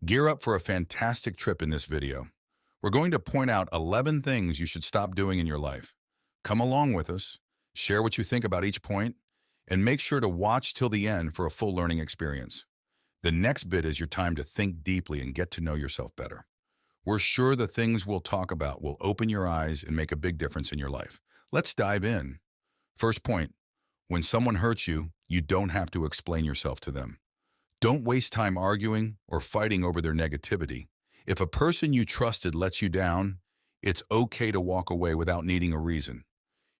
Gear up for a fantastic trip in this video. We're going to point out 11 things you should stop doing in your life. Come along with us, share what you think about each point, and make sure to watch till the end for a full learning experience. The next bit is your time to think deeply and get to know yourself better. We're sure the things we'll talk about will open your eyes and make a big difference in your life. Let's dive in. First point, when someone hurts you, you don't have to explain yourself to them. Don't waste time arguing or fighting over their negativity. If a person you trusted lets you down, it's okay to walk away without needing a reason.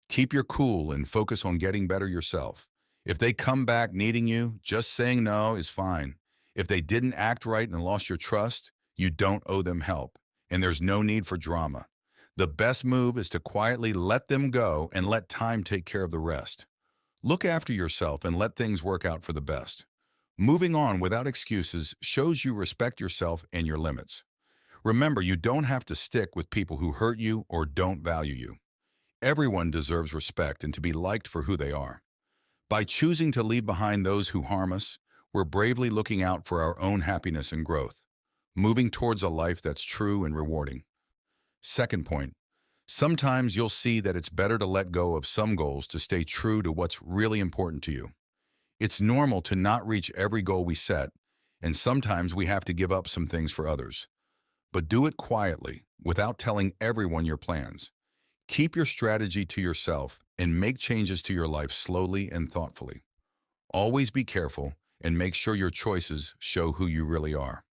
Keep your cool and focus on getting better yourself. If they come back needing you, just saying no is fine. If they didn't act right and lost your trust, you don't owe them help, and there's no need for drama. The best move is to quietly let them go and let time take care of the rest. Look after yourself and let things work out for the best. Moving on without excuses shows you respect yourself and your limits. Remember, you don't have to stick with people who hurt you or don't value you. Everyone deserves respect and to be liked for who they are. By choosing to leave behind those who harm us, we're bravely looking out for our own happiness and growth, moving towards a life that's true and rewarding. Second point, sometimes you'll see that it's better to let go of some goals to stay true to what's really important to you. It's normal to not reach every goal we set, and sometimes we have to give up some things for others. But do it quietly, without telling everyone your plans. Keep your strategy to yourself and make changes to your life slowly and thoughtfully. Always be careful and make sure your choices show who you really are.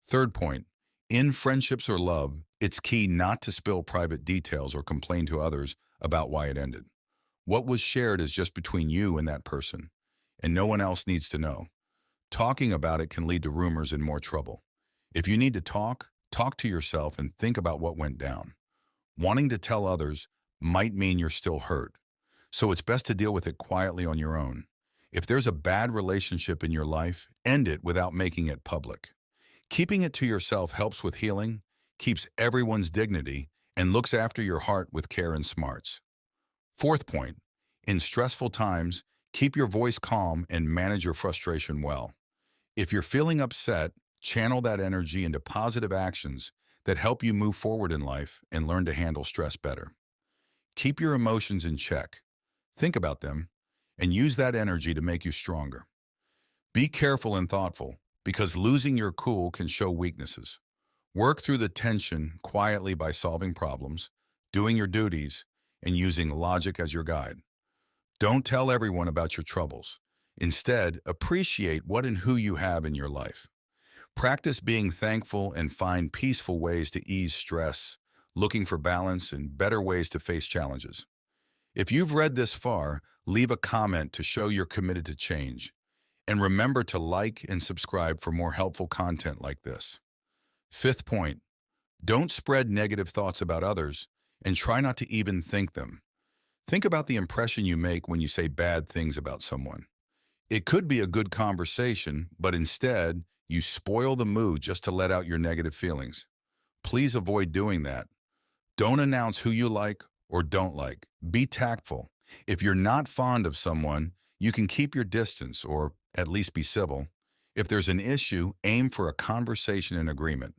Third point, in friendships or love, it's key not to spill private details or complain to others about why it ended. What was shared is just between you and that person, and no one else needs to know. Talking about it can lead to rumors and more trouble. If you need to talk to yourself and think about what went down. Wanting to tell others might mean you're still hurt, so it's best to deal with it quietly on your own. If there's a bad relationship in your life, end it without making it public. Keeping it to yourself helps with healing, keeps everyone's dignity, and looks after your heart with care and smarts. Fourth point, in stressful times, keep your voice calm and manage your frustration well. If you're feeling upset, channel that energy into positive actions that help you move forward in life and learn to handle stress better. Keep your emotions in check. Think about them and use that energy to make you stronger. Be careful and thoughtful because losing your cool can show weaknesses. Work through the tension quietly by solving problems, doing your duties, and using logic as your guide. Don't tell everyone about your troubles. Instead, appreciate what and who you have in your life. Practice being thankful and find peaceful ways to ease stress, looking for balance and better ways to face challenges. If you've read this far, leave a comment to show you're committed to change. And remember to like and subscribe for more helpful content like this. Fifth point, don't spread negative thoughts about others and try not to even think them. Think about the impression you make when you say bad things about someone. It could be a good conversation, but instead, you spoil the mood just to let out your negative feelings. Please avoid doing that. Don't announce who you like or don't like. Be tactful. If you're not fond of someone, you can keep your distance or at least be civil. If there's an issue, aim for a conversation and agreement.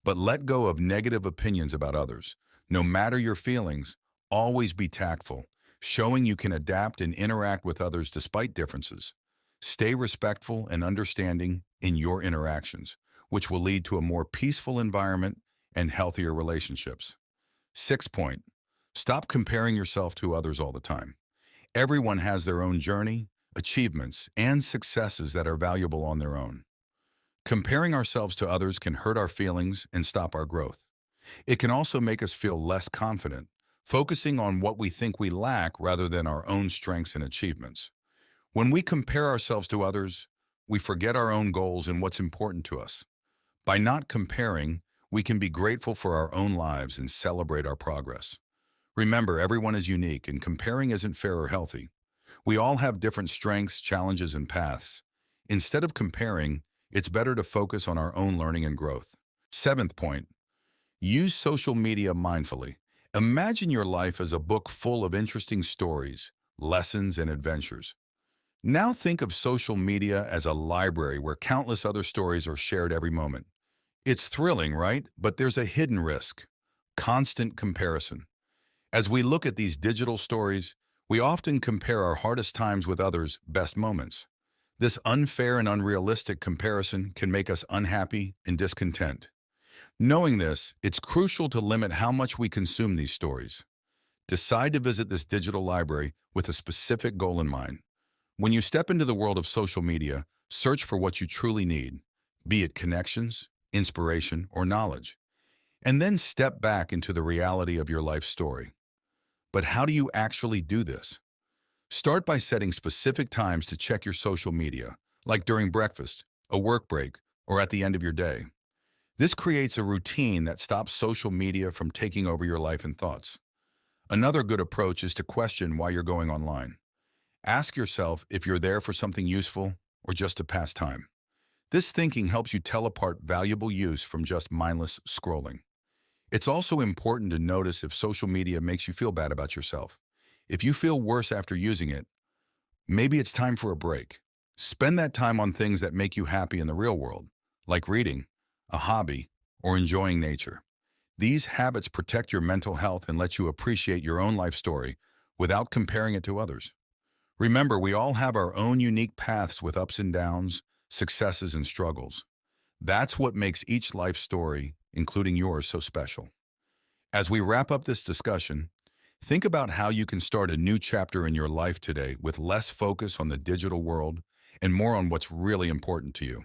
But let go of negative opinions about others. No matter your feelings, always be tactful, showing you can adapt and interact with others despite differences. Stay respectful and understanding in your interactions, which will lead to a more peaceful environment and healthier relationships. Sixth point, stop comparing yourself to others all the time. Everyone has their own journey, achievements, and successes that are valuable on their own. Comparing ourselves to others can hurt our feelings and stop our growth. It can also make us feel less confident, focusing on what we think we lack rather than our own strengths and achievements. When we compare ourselves to others, we forget our own goals and what's important to us. By not comparing, we can be grateful for our own lives and celebrate our progress. Remember, everyone is unique and comparing isn't fair or healthy. We all have different strengths, challenges, and paths. Instead of comparing, it's better to focus on our own learning and growth. Seventh point, use social media mindfully. Imagine your life as a book full of interesting stories, lessons, and adventures. Now think of social media as a library where countless other stories are shared every moment. It's thrilling, right? But there's a hidden risk: constant comparison. As we look at these digital stories, we often compare our hardest times with others' best moments. This unfair and unrealistic comparison can make us unhappy and discontent. Knowing this, it's crucial to limit how much we consume these stories. Decide to visit this digital library with a specific goal in mind. When you step into the world of social media, search for what you truly need, be it connections, inspiration, or knowledge, and then step back into the reality of your life story. But how do you actually do this? Start by setting specific times to check your social media, like during breakfast, a work break, or at the end of your day. This creates a routine that stops social media from taking over your life and thoughts. Another good approach is to question why you're going online. Ask yourself if you're there for something useful or just to pass time. This thinking helps you tell apart valuable use from just mindless scrolling. It's also important to notice if social media makes you feel bad about yourself. If you feel worse after using it, maybe it's time for a break. Spend that time on things that make you happy in the real world, like reading, a hobby, or enjoying nature. These habits protect your mental health and let you appreciate your own life story without comparing it to others. Remember, we all have our own unique paths with ups and downs, successes and struggles. That's what makes each life story, including yours, so special. As we wrap up this discussion, think about how you can start a new chapter in your life today with less focus on the digital world and more on what's really important to you.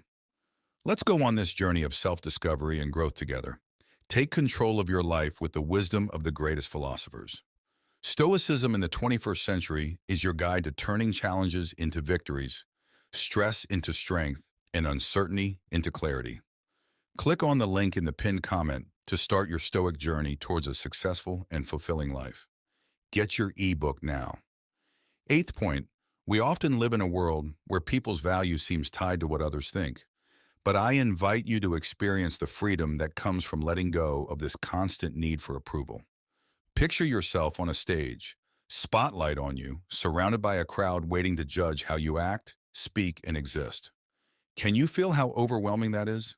Let's go on this journey of self-discovery and growth together. Take control of your life with the wisdom of the greatest philosophers. Stoicism in the 21st century is your guide to turning challenges into victories, stress into strength, and uncertainty into clarity. Click on the link in the pinned comment to start your Stoic journey towards a successful and fulfilling life. Get your ebook now. Eighth point, we often live in a world where people's value seems tied to what others think. But I invite you to experience the freedom that comes from letting go of this constant need for approval. Picture yourself on a stage, spotlight on you, surrounded by a crowd waiting to judge how you act, speak, and exist. Can you feel how overwhelming that is?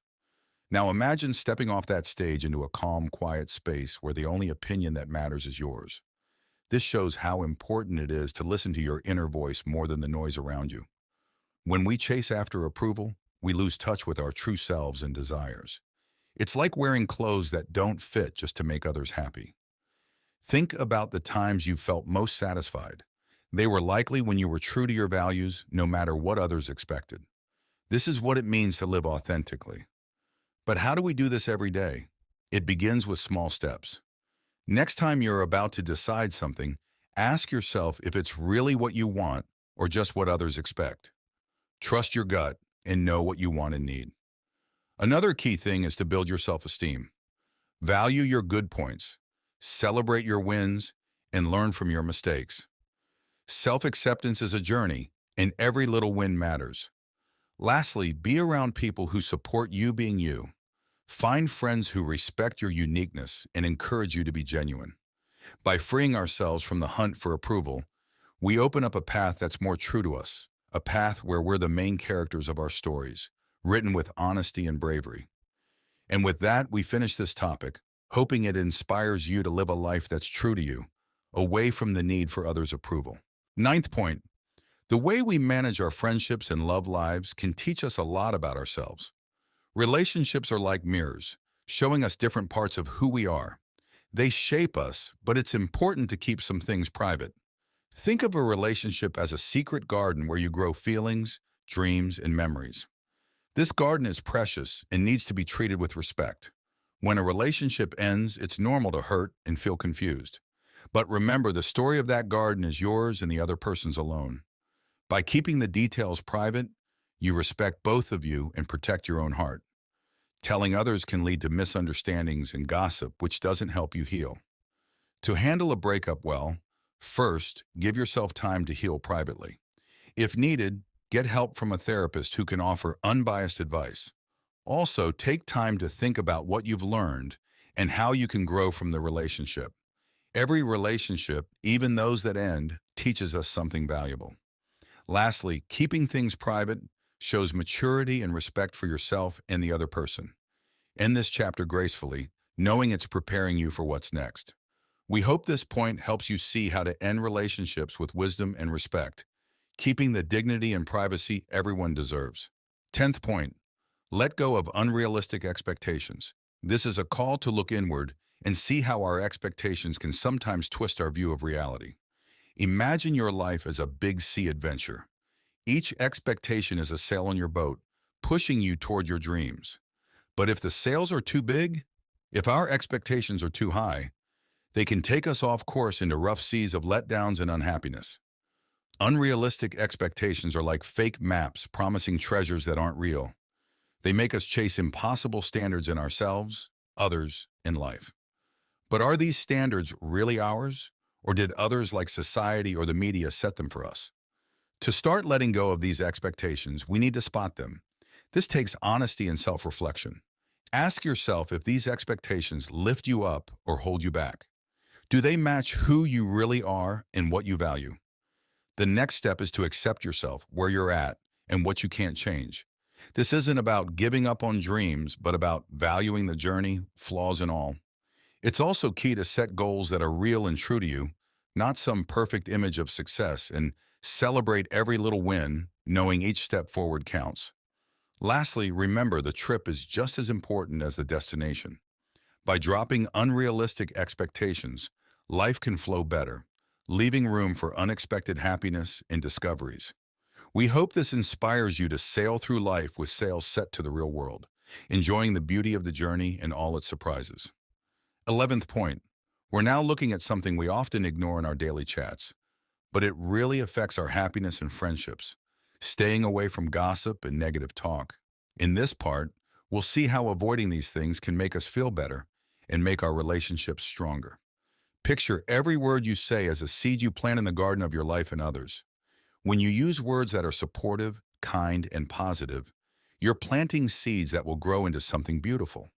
Now imagine stepping off that stage into a calm, quiet space where the only opinion that matters is yours. This shows how important it is to listen to your inner voice more than the noise around you. When we chase after approval, we lose touch with our true selves and desires. It's like wearing clothes that don't fit just to make others happy. Think about the times you felt most satisfied. They were likely when you were true to your values, no matter what others expected. This is what it means to live authentically. But how do we do this every day? It begins with small steps. Next time you're about to decide something, ask yourself if it's really what you want or just what others expect. Trust your gut and know what you want and need. Another key thing is to build your self-esteem. Value your good points, celebrate your wins, and learn from your mistakes. Self-acceptance is a journey, and every little win matters. Lastly, be around people who support you being you. Find friends who respect your uniqueness and encourage you to be genuine. By freeing ourselves from the hunt for approval, we open up a path that's more true to us, a path where we're the main characters of our stories, written with honesty and bravery. And with that, we finish this topic, hoping it inspires you to live a life that's true to you, away from the need for others' approval. Ninth point, the way we manage our friendships and love lives can teach us a lot about ourselves. Relationships are like mirrors, showing us different parts of who we are. They shape us, but it's important to keep some things private. Think of a relationship as a secret garden where you grow feelings, dreams, and memories. This garden is precious and needs to be treated with respect. When a relationship ends, it's normal to hurt and feel confused. But remember, the story of that garden is yours and the other person's alone. By keeping the details private, you respect both of you and protect your own heart. Telling others can lead to misunderstandings and gossip, which doesn't help you heal. To handle a breakup well, first, give yourself time to heal privately. If needed, get help from a therapist who can offer unbiased advice. Also, take time to think about what you've learned and how you can grow from the relationship. Every relationship, even those that end, teaches us something valuable. Lastly, keeping things private shows maturity and respect for yourself and the other person. End this chapter gracefully, knowing it's preparing you for what's next. We hope this point helps you see how to end relationships with wisdom and respect, keeping the dignity and privacy everyone deserves. 10th point, let go of unrealistic expectations. This is a call to look inward and see how our expectations can sometimes twist our view of reality. Imagine your life as a big sea adventure. Each expectation is a sail on your boat, pushing you toward your dreams. But if the sails are too big, if our expectations are too high, they can take us off course into rough seas of letdowns and unhappiness. Unrealistic expectations are like fake maps promising treasures that aren't real. They make us chase impossible standards in ourselves, others, and life. But are these standards really ours, or did others like society or the media set them for us? To start letting go of these expectations, we need to spot them. This takes honesty and self-reflection. Ask yourself if these expectations lift you up or hold you back. Do they match who you really are and what you value? The next step is to accept yourself, where you're at, and what you can't change. This isn't about giving up on dreams, but about valuing the journey, flaws and all. It's also key to set goals that are real and true to you, not some perfect image of success, and celebrate every little win, knowing each step forward counts. Lastly, remember the trip is just as important as the destination. By dropping unrealistic expectations, life can flow better, leaving room for unexpected happiness and discoveries. We hope this inspires you to sail through life with sails set to the real world, enjoying the beauty of the journey and all its surprises. 11th point, we're now looking at something we often ignore in our daily chats, but it really affects our happiness and friendships, staying away from gossip and negative talk. In this part, we'll see how avoiding these things can make us feel better and make our relationships stronger. Picture every word you say as a seed you plant in the garden of your life and others. When you use words that are supportive, kind, and positive, you're planting seeds that will grow into something beautiful.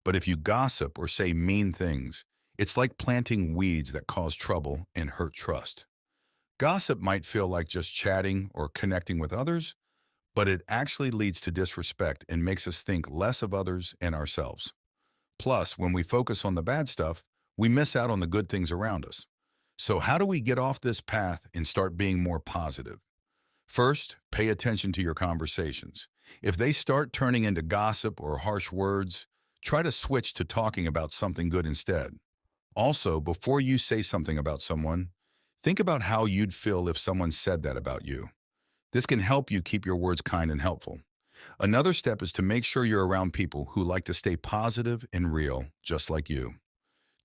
But if you gossip or say mean things, it's like planting weeds that cause trouble and hurt trust. Gossip might feel like just chatting or connecting with others, but it actually leads to disrespect and makes us think less of others and ourselves. Plus, when we focus on the bad stuff, we miss out on the good things around us. So how do we get off this path and start being more positive? First, pay attention to your conversations. If they start turning into gossip or harsh words, try to switch to talking about something good instead. Also, before you say something about someone, think about how you'd feel if someone said that about you. This can help you keep your words kind and helpful. Another step is to make sure you're around people who like to stay positive and real, just like you.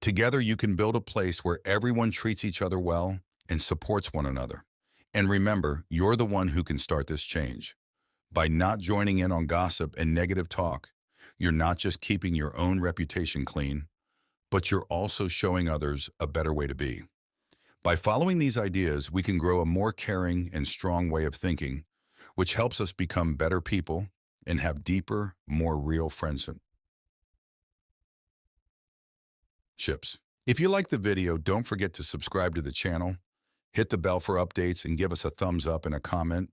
Together, you can build a place where everyone treats each other well and supports one another. And remember, you're the one who can start this change. By not joining in on gossip and negative talk, you're not just keeping your own reputation clean, but you're also showing others a better way to be. By following these ideas, we can grow a more caring and strong way of thinking, which helps us become better people and have deeper, more real friendships. If you like the video, don't forget to subscribe to the channel, hit the bell for updates, and give us a thumbs up and a comment.